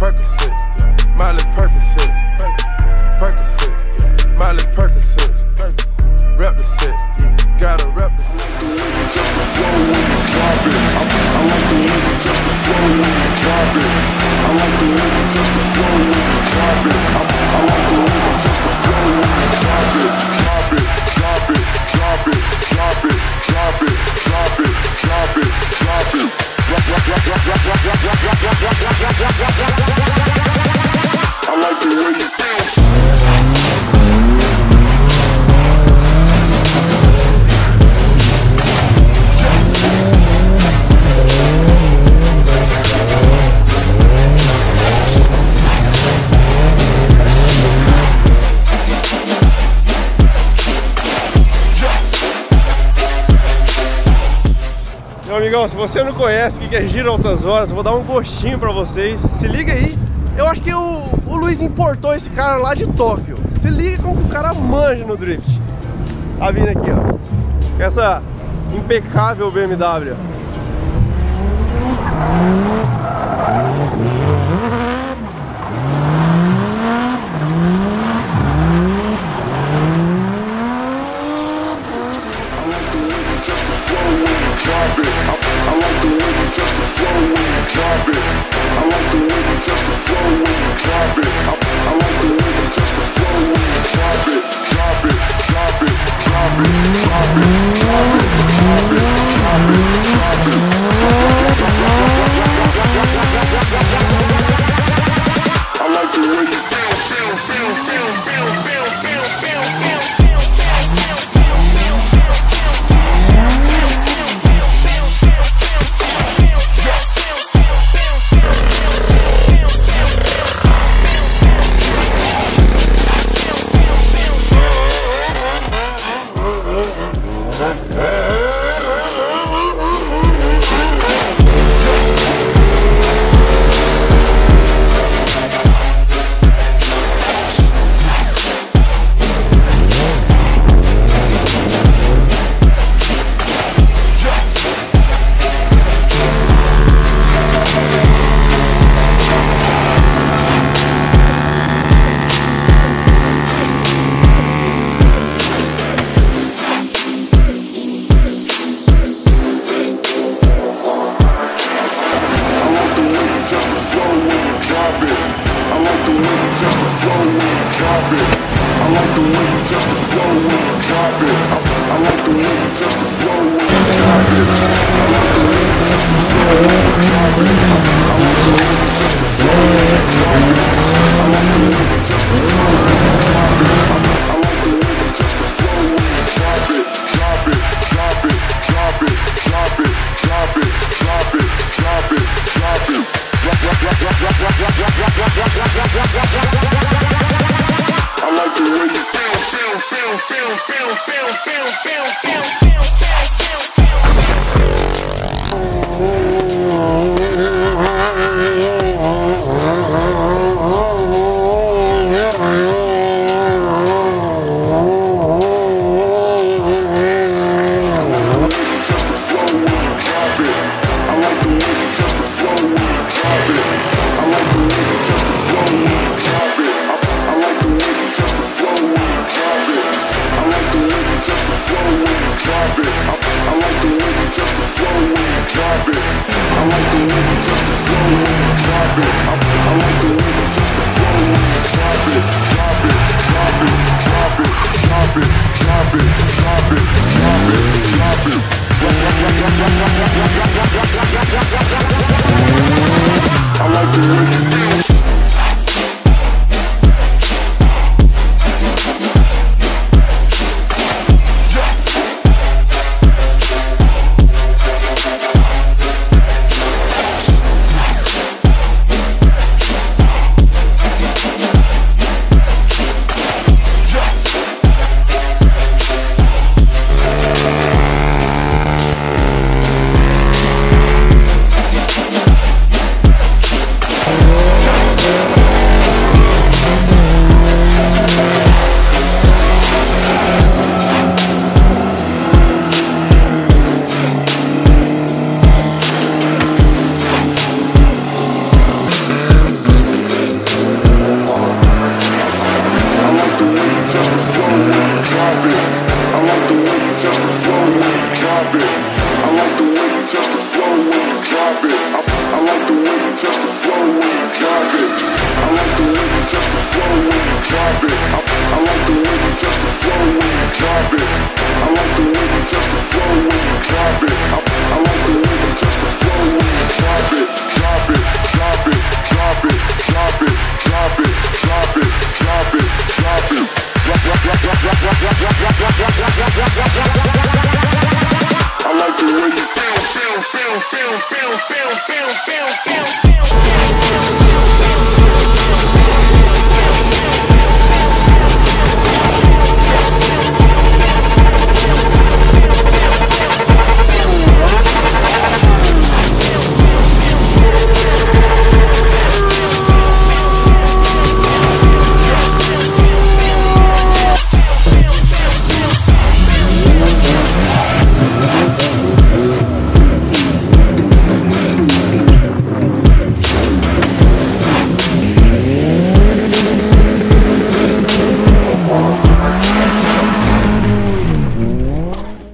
Percocet, Miley Percocet, Percocet, Miley Percocet, rep the set, gotta rep the set. Just the flow when you drop it. I like the way you touch the flow when you drop it. I like the way you touch the flow when you drop it. I like the way you touch the flow when you drop it. Drop it, drop it, drop it, drop it, drop it, drop it, drop it, drop it. I like the way you bounce. Meu amigão, se você não conhece o que é Giro Altas Horas, eu vou dar um gostinho pra vocês. Se liga aí. Eu acho que o Luiz importou esse cara lá de Tóquio. Se liga como que o cara manja no drift. Tá vindo aqui, ó. Essa impecável BMW. Drop it. I like the way you touch the flow when you drop it. I like the way you touch the flow when you drop it. I like the way you touch the flow when you drop it. Drop it, drop it, drop it, drop it, drop it, drop it, drop it, drop it. I like the way you bounce. drop it. I like the way you touch the floor when you drop it. I like the way